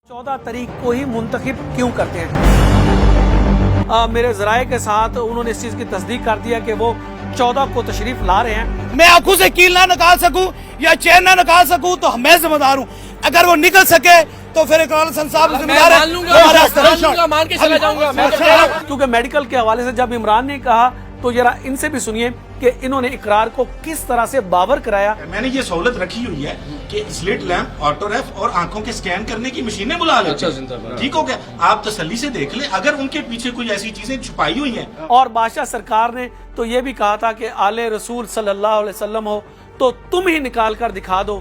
14 तारीख को ही मुंतखब क्यों करते हैं? मेरे ज़राए के साथ उन्होंने इस चीज की तस्दीक कर दिया कि वो 14 को तशरीफ ला रहे हैं। मैं आंखों से कील ना निकाल सकूं या चैन ना निकाल सकूं तो मैं जिम्मेदार हूं। अगर वो निकल सके तो फिर इकरार हसन साहब जिम्मेदार है। क्योंकि मेडिकल के हवाले से जब इमरान ने कहा तो जरा इनसे भी सुनिए कि इन्होंने इकरार को किस तरह से बावर कराया। मैंने ये सहूलत रखी हुई है कि स्लिट लैंप, ऑटो रेफ और आंखों के स्कैन करने की मशीनें बुला लेते हैं। ठीक हो गया, आप तसल्ली से देख ले अगर उनके पीछे कोई ऐसी चीजें छुपाई हुई हैं। और बादशाह सरकार ने तो ये भी कहा था कि आले रसूल सल्लल्लाहु अलैहि वसल्लम हो तो तुम ही निकाल कर दिखा दो।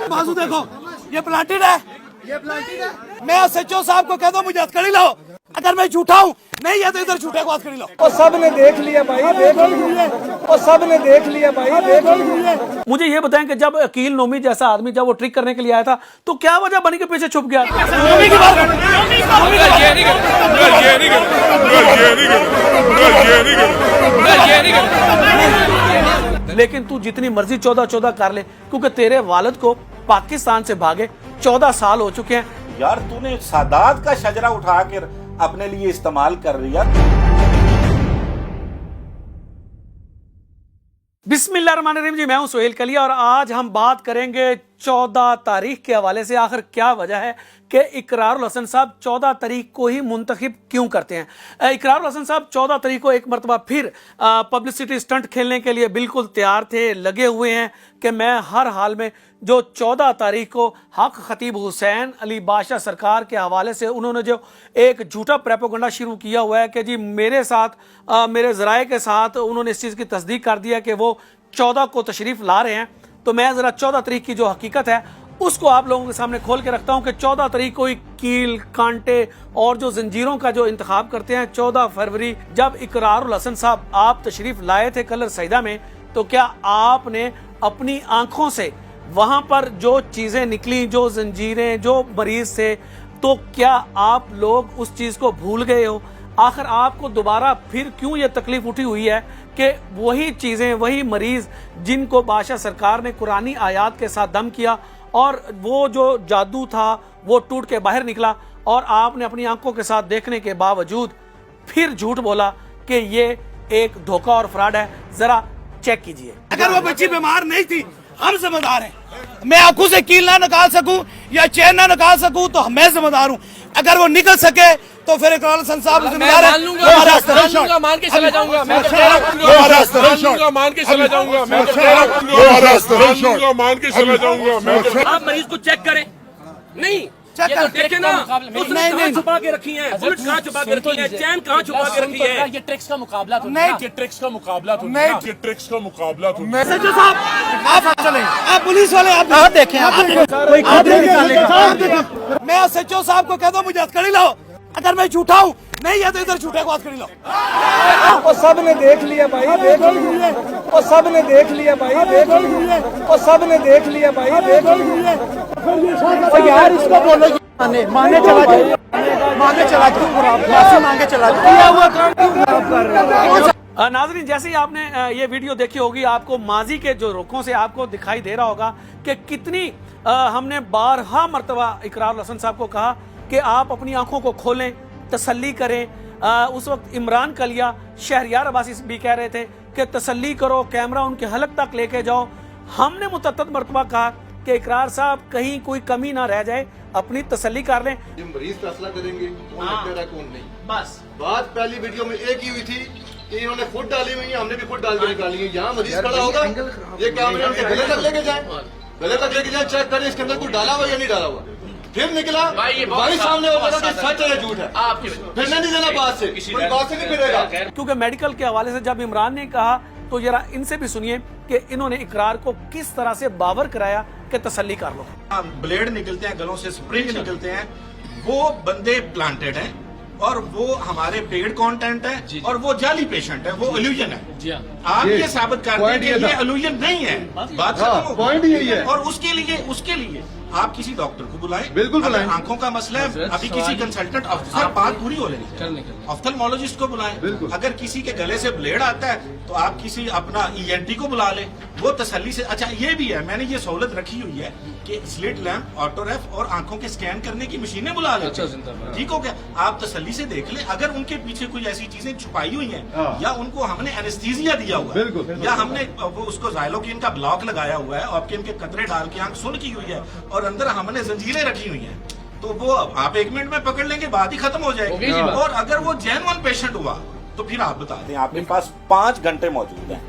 बाजू देखो, ये प्लांटेड है, ये प्लांटेड है। मैं एसएचओ साहब को कह दो मुझे हथकड़ी लाओ, अगर मैं झूठा हूँ नहीं है तो इधर झूठे को हथकड़ी लाओ। और सब ने देख लिया भाई, देख लिया, और सब ने देख लिया भाई, देख लिया। मुझे ये बताएं कि जब अकील नोमी जैसा आदमी जब वो ट्रिक करने के लिए आया था तो क्या वजह बनी के पीछे छुप गया? लेकिन तू जितनी मर्जी 14 कर ले, क्योंकि तेरे वालिद को पाकिस्तान से भागे 14 साल हो चुके हैं। यार तूने सादात का शजरा उठा कर अपने लिए इस्तेमाल कर लिया। बिस्मिल्लाहिर्रहमानिर्रहीम जी, मैं हूं सोहेल कलिया और आज हम बात करेंगे 14 तारीख के हवाले से। आखिर क्या वजह है कि इकरारुल हसन साहब 14 तारीख को ही मुंतखब क्यों करते हैं? इकरारुल हसन साहब 14 तारीख को एक मरतबा फिर पब्लिसिटी स्टंट खेलने के लिए बिल्कुल तैयार थे, लगे हुए हैं कि मैं हर हाल में जो 14 तारीख को हक खतीब हुसैन अली बादशाह सरकार के हवाले से उन्होंने जो एक झूठा प्रोपेगेंडा शुरू किया हुआ है कि जी मेरे साथ मेरे ज़राए के साथ उन्होंने इस चीज़ की तस्दीक कर दिया कि वो 14 को तशरीफ़ ला रहे हैं। तो मैं ज़रा 14 तारीख की जो हकीकत है उसको आप लोगों के सामने खोल के रखता हूं कि 14 तारीख को ही कील, कांटे और जो जंजीरों का जो इंतखाब करते हैं। 14 फरवरी जब इकरारुल हसन साहब आप तशरीफ़ लाए थे कलर सईदा में, तो क्या आपने अपनी आंखों से वहां पर जो चीजें निकली, जो जंजीरें, जो मरीज थे, तो क्या आप लोग उस चीज को भूल गए हो? आखिर आपको दोबारा फिर क्यों ये तकलीफ उठी हुई है कि वही चीजें, वही मरीज जिनको बादशाह सरकार ने कुरानी आयात के साथ दम किया और वो जो जादू था वो टूट के बाहर निकला और आपने अपनी आंखों के साथ देखने के बावजूद फिर झूठ बोला कि ये एक धोखा और फ्रॉड है? जरा चेक कीजिए। अगर वो बच्ची बीमार नहीं थी हम जिम्मेदार हैं। मैं आंखों से कील ना निकाल सकूं या चैन ना निकाल सकूं तो मैं जिम्मेदार हूं। अगर वो निकल सके तो फिर इकरार हसन साहब जिम्मेदार है। मान के चला जाऊंगा, मान के चला जाऊंगा। आप मरीज को चेक करें, नहीं ये तो देखें ना, उसने कहाँ छुपा के रखी है, बुलेट कहाँ छुपा के रखी है, चैन कहाँ छुपा के रखी है। ये ट्रिक्स का मुकाबला तो नहीं, ये ट्रिक्स का मुकाबला तो नहीं, ये ट्रिक्स का मुकाबला तो नहीं। एसएचओ साहब आप चलें, आप पुलिस वाले आप देखें, मैं एसएचओ साहब को कह दो मुझे हथकड़ी लाओ, अगर मैं झूठा हूँ नहीं है तो इधर झूठे को हथकड़ी लाओ। और सब ने देख लिया भाई, देख लिया, और सब ने देख लिया भाई, देख लिया, और सब ने देख लिया भाई, देख लिया। और यार इसको बोलो माने चला जाए, माने चला जाए, मांगे चला जाए। नाज़रीन, जैसे ही आपने ये वीडियो देखी होगी आपको माजी के जो रुखों से आपको दिखाई दे रहा होगा कि कितनी हमने बारहा मरतबा इकरारुल हसन साहब को कहा कि आप अपनी आंखों को खोलें, तसल्ली करें। उस वक्त इमरान कलिया, शहरियार अब्बासी भी कह रहे थे कि तसल्ली करो, कैमरा उनके हलक तक लेके जाओ। हमने मुतअद्दिद मरतबा कहा कि इकरार साहब कहीं कोई कमी ना रह जाए, अपनी तसल्ली कर लें। मरीज फैसला करेंगे कौन एक्टर है कौन नहीं। बस बात पहली वीडियो में एक ही हुई थी कि इन्होंने खुद डाली हुई है, हमने भी खुद डाल के निकाली है। यहाँ मरीज खड़ा होगा, ये कैमरे उनके गले तक लेके जाए, गले तक लेके जाए, चेक करें इसके अंदर कोई डाला हुआ या नहीं डाला हुआ। फिर निकला भाई सामने होगा कि सच है झूठ है, फिर नहीं देना बात से, कोई बात से नहीं फिरेगा। क्योंकि मेडिकल के हवाले से जब इमरान ने कहा तो जरा इनसे भी सुनिए कि इन्होंने इकरार को किस तरह से बावर कराया कि तसल्ली कर लो। ब्लेड निकलते हैं गलों से, स्प्रिंग निकलते हैं, वो बंदे प्लांटेड हैं और वो हमारे पेड कंटेंट है और वो जाली पेशेंट है, वो इल्यूजन है। आप ये साबित कर दें कि ये एलुजन नहीं है, बात खत्म हो पॉइंट यही है। और उसके लिए आप किसी डॉक्टर को बुलाएं, बिल्कुल अगर बुलाएं। आंखों का मसला है अभी किसी कंसल्टेंट अफसर बात पूरी हो लेनी, ऑफ्थल्मोलॉजिस्ट को बुलाएं। बिल्कुल। अगर किसी के गले से ब्लेड आता है तो आप किसी अपना ENT को बुला लें, वो तसल्ली से। अच्छा ये भी है, मैंने ये सहूलत रखी हुई है कि स्लिट लैम्प, ऑटोरेफ और आंखों के स्कैन करने की मशीनें बुला लें। ठीक हो गया, आप तसल्ली से देख लें। अगर उनके पीछे कोई ऐसी चीजें छुपाई हुई हैं या उनको हमने एनेस्थीसिया दिया हुआ है या हमने उसको ज़ाइलोकिन का ब्लॉक लगाया हुआ है, आपके इनके कतरे डाल के आंख सुन की हुई है और अंदर हमने जंजीरें रखी हुई हैं, तो वो आप 1 मिनट में पकड़ लेंगे, बात ही खत्म हो जाएगी। और अगर वो जेन्युइन पेशेंट हुआ तो फिर आप बता दें। आपके पास 5 घंटे मौजूद हैं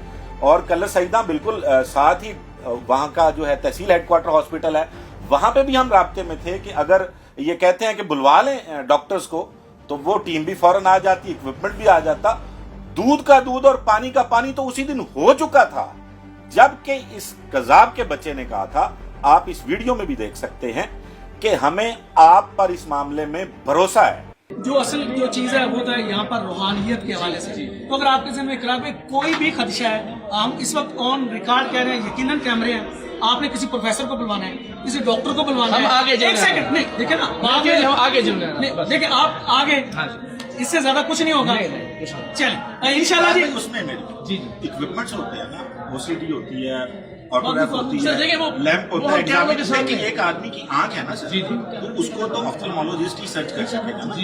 और कलर सईदा बिल्कुल साथ ही वहाँ का जो है तहसील हेडक्वार्टर हॉस्पिटल है, वहाँ पे भी हम राब्ते में थे कि अगर ये कहते हैं कि बुलवा लें डॉक्टर्स को तो वो टीम भी फौरन आ जाती, इक्विपमेंट भी आ जाता। दूध का दूध और पानी का पानी तो उसी दिन हो चुका था, जबकि इस कज़ाब के बच्चे ने कहा था, आप इस वीडियो में भी देख सकते हैं कि हमें आप पर इस मामले में भरोसा है। जो असल जो चीज़ है वो तो है यहाँ पर रूहानियत के हवाले से। तो अगर आपके ज़हन में इकरार में कोई भी खदशा है, हम इस वक्त ऑन रिकॉर्ड कह रहे हैं, यकीनन कैमरे हैं, आपने किसी प्रोफेसर को बुलवाना है, किसी डॉक्टर को बुलवाना है, आगे एक सेकंड नहीं देखिए ना, आगे देखिए आप आगे, इससे ज्यादा कुछ नहीं होगा। चलिए इंशाल्लाह जी। उसमें मेरे इक्विपमेंट्स होते हैं ना, OCD होती है, ऑटोग्राफ होती है, लैंप होता है, लेकिन एक आदमी की आंख है ना सर, तो उसको तो ऑफ्थल्मोलॉजिस्ट ही सर्च कर सकेगा ना,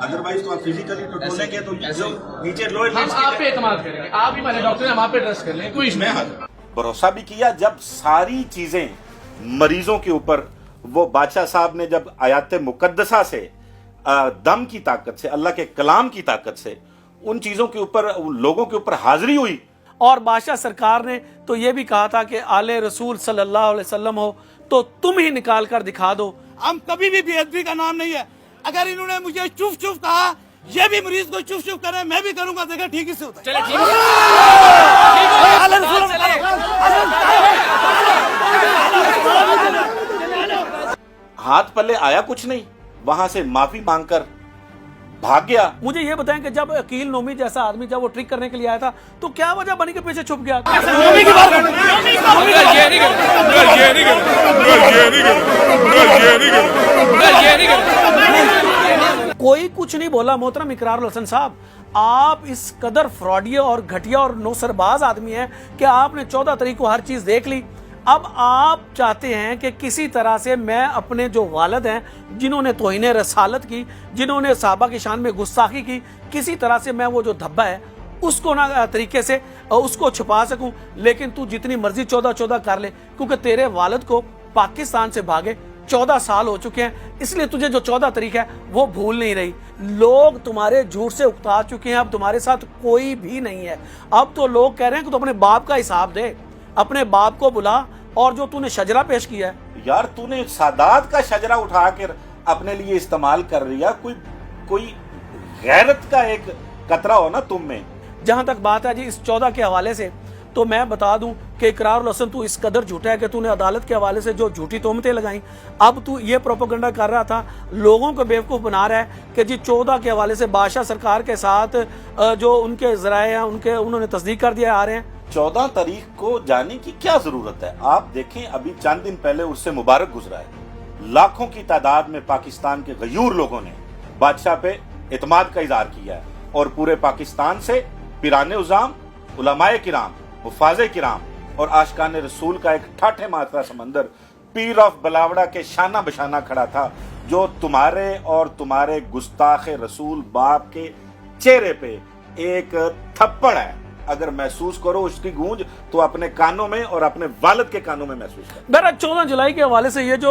अदरवाइज तो आप फिजिकली तो बोलेंगे तो नीचे लोअर हम आप पे एतमाद करेंगे, आप ही हमारे डॉक्टर हैं, हम आप पे ट्रस्ट कर लें, कोई इशू नहीं। भरोसा भी किया जब सारी चीजें मरीजों के ऊपर, वो बादशाह साहब ने जब आयात मुकद्दसा से, दम की ताकत से, अल्लाह के कलाम की ताकत से उन चीजों के ऊपर, लोगों के ऊपर हाजिरी हुई। और बादशाह सरकार ने तो ये भी कहा था कि आले रसूल सल्लल्लाहु अलैहि वसल्लम हो तो तुम ही निकाल कर दिखा दो। हम कभी भी बेअदबी का नाम नहीं है। अगर इन्होंने मुझे चुप चुप कहा, ये भी मरीज को चुप चुप करे, मैं भी करूंगा, देखा ठीक ही से होता है। हाथ पल्ले आया कुछ नहीं, वहां से माफी मांगकर भाग गया। मुझे ये बताएं कि जब अकील नोमी जैसा आदमी जब वो ट्रिक करने के लिए आया था तो क्या वजह बनी के पीछे छुप गया? कोई कुछ नहीं बोला। मोहतरम इकरारुल हसन साहब, आप इस कदर फ्रॉडिया और घटिया और नौसरबाज आदमी हैं कि आपने 14 तारीख को हर चीज देख ली। अब आप चाहते हैं कि किसी तरह से मैं अपने जो वालिद हैं जिन्होंने तौहीन रसालत की, जिन्होंने सहाबा की शान में गुस्ताखी की, किसी तरह से मैं वो जो धब्बा है उसको ना तरीके से उसको छुपा सकूं। लेकिन तू जितनी मर्जी 14 कर ले, क्योंकि तेरे वालिद को पाकिस्तान से भागे 14 साल हो चुके हैं, इसलिए तुझे जो 14 तारीख है वो भूल नहीं रही। लोग तुम्हारे झूठ से उकता चुके हैं, अब तुम्हारे साथ कोई भी नहीं है। अब तो लोग कह रहे हैं कि तू अपने बाप का हिसाब दे, अपने बाप को बुला, और जो तूने शजरा पेश किया है। यार तूने सादात का शजरा उठा कर अपने लिए इस्तेमाल कर लिया, कोई गैरत का एक कतरा हो ना तुम में। जहां तक बात है जी इस 14 के हवाले से, तो मैं बता दूं कि इकरारुल हसन तू इस कदर झूठा है कि तूने अदालत के हवाले से जो झूठी तोहमतें लगाई, अब तू ये प्रोपेगेंडा कर रहा था, लोगों को बेवकूफ़ बना रहा है कि जी 14 के हवाले से बादशाह सरकार के साथ जो उनके ज़राए हैं उन्होंने तस्दीक कर दिया आ रहे हैं। 14 तारीख को जाने की क्या जरूरत है? आप देखें अभी चंद दिन पहले उससे मुबारक गुजरा है। लाखों की तादाद में पाकिस्तान के गयूर लोगों ने बादशाह पे इत्माद का इजहार किया है और पूरे पाकिस्तान से पिराने उज़ाम, उलमाए किराम, हुफ़ाज़े किराम और आशिकान रसूल का एक ठाठे मात्रा समंदर पीर ऑफ बलावड़ा के शाना बशाना खड़ा था, जो तुम्हारे और तुम्हारे गुस्ताखे रसूल बाप के चेहरे पे एक थप्पड़ है। अगर महसूस करो उसकी गूंज तो अपने कानों में और अपने वालिद के कानों में महसूस करो। बहरहाल 14 जुलाई के हवाले से ये जो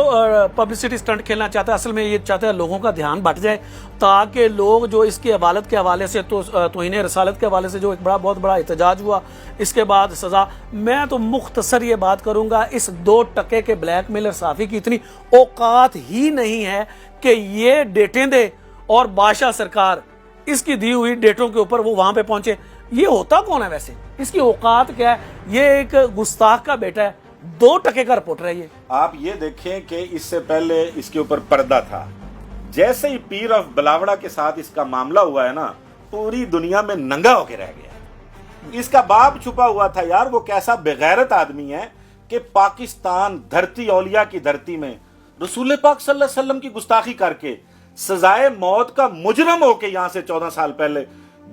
पब्लिसिटी स्टंट खेलना चाहता है, असल में ये चाहता है लोगों का ध्यान बट जाए, ताकि लोग जो इसके वालिद के हवाले से तौहीन रसालत के हवाले से जो एक बहुत बड़ा एहतजाज हुआ, इसके बाद सजा, मैं तो मुख्तसर ये बात करूंगा, इस 2 टके के ब्लैक मेलर साफी की इतनी औकात ही नहीं है कि ये डेटें दे और बादशाह सरकार इसकी दी हुई डेटों के ऊपर वो वहां पे पहुंचे। ये होता कौन है वैसे? इसकी औकात क्या है? ये एक गुस्ताख का बेटा है, 2 टके का रिपोर्टर है ये। आप ये देखें कि इससे पहले इसके ऊपर पर्दा था। जैसे ही पीर ऑफ बलावड़ा के साथ इसका मामला हुआ है ना, पूरी दुनिया में नंगा होके रह गया। اس کا باپ چھپا ہوا تھا یار. وہ کیسا بغیرت آدمی ہے کہ پاکستان دھرتی اولیاء کی دھرتی میں رسول پاک صلی اللہ علیہ وسلم کی گستاخی کر کے سزائے موت کا مجرم ہو کے یہاں سے 14 سال پہلے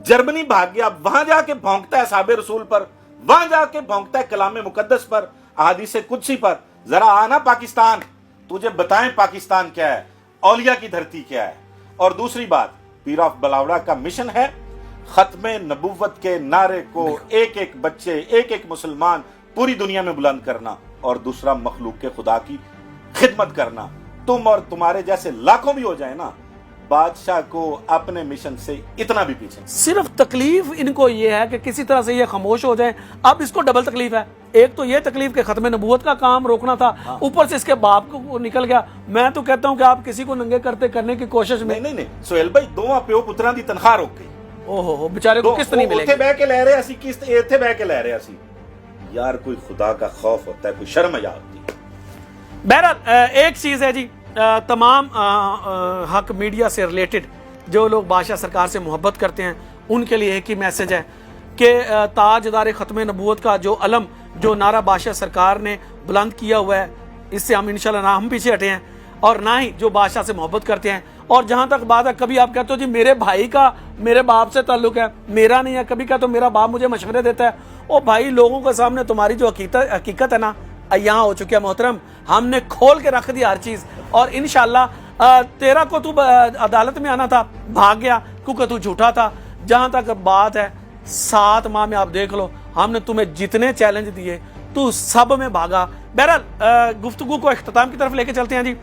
جرمنی بھاگ گیا. وہاں جا کے بھونکتا ہے اصحاب رسول پر, وہاں جا کے بھونکتا ہے کلام مقدس پر, احادیث قدسی پر. ذرا آنا پاکستان, تجھے بتائیں پاکستان کیا ہے, اولیاء کی دھرتی کیا ہے. اور دوسری بات, پیر آف بلاوڑا کا مشن ہے ختم نبوت کے نعرے کو ایک ایک بچے, ایک ایک مسلمان پوری دنیا میں بلند کرنا, اور دوسرا مخلوق کے خدا کی خدمت کرنا. تم اور تمہارے جیسے لاکھوں بھی ہو جائیں نا, بادشاہ کو اپنے مشن سے اتنا بھی پیچھے. صرف تکلیف ان کو یہ ہے کہ کسی طرح سے یہ خاموش ہو جائیں. اب اس کو ڈبل تکلیف ہے. ایک تو یہ تکلیف کہ ختم نبوت کا کام روکنا تھا, اوپر سے اس کے باپ کو نکل گیا. میں تو کہتا ہوں کہ آپ کسی کو ننگے کرنے کی کوشش میں. نہیں سہیل بھائی, دوواں پیو پتراں دی تنخواہ روک گئی. اوہو بیچارے کو قسط نہیں ملے اوتھے بہ کے لے رہے اسی, قسط ایتھے بہ کے لے رہے اسی. یار کوئی خدا کا خوف ہوتا ہے, کوئی شرم حیا ہوتی ہے. بہرحال ایک چیز ہے جی, تمام حق میڈیا سے ریلیٹڈ جو لوگ بادشاہ سرکار سے محبت کرتے ہیں ان کے لیے ایک ہی میسج ہے کہ تاجدار ختم نبوت کا جو علم, جو نعرہ بادشاہ سرکار نے بلند کیا ہوا ہے, اس سے ہم انشاءاللہ نہ ہم پیچھے ہٹے ہیں اور نہ ہی جو بادشاہ سے محبت کرتے ہیں. اور جہاں تک بات ہے, کبھی آپ کہتے ہو جی میرے بھائی کا میرے باپ سے تعلق ہے, میرا نہیں ہے. کبھی کہتے ہو میرا باپ مجھے مشورے دیتا ہے. او بھائی, لوگوں کے سامنے تمہاری جو حقیقت ہے نا یہاں ہو چکی ہے محترم. ہم نے کھول کے رکھ دی ہر چیز, اور انشاءاللہ تیرا کو تو عدالت میں آنا تھا, بھاگ گیا کیونکہ تو جھوٹا تھا. جہاں تک بات ہے 7 ماہ میں آپ دیکھ لو, ہم نے تمہیں جتنے چیلنج دیے تو سب میں بھاگا. بہرحال گفتگو کو اختتام کی طرف لے کے چلتے ہیں جی.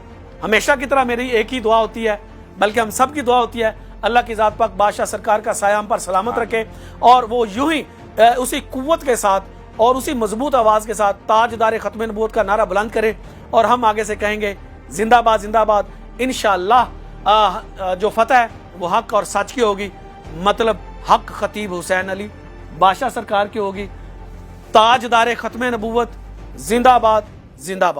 ہمیشہ کی طرح میری ایک ہی دعا ہوتی ہے, بلکہ ہم سب کی دعا ہوتی ہے, اللہ کی ذات پاک بادشاہ سرکار کا سایہ ہم پر سلامت رکھے, اور وہ یوں ہی اسی قوت کے ساتھ اور اسی مضبوط آواز کے ساتھ تاجدار ختم نبوت کا نعرہ بلند کرے, اور ہم آگے سے کہیں گے زندہ باد زندہ باد. انشاءاللہ جو فتح ہے وہ حق اور سچ کی ہوگی, مطلب حق خطیب حسین علی بادشاہ سرکار کی ہوگی. تاجدار ختم نبوت زندہ باد زندہ باد.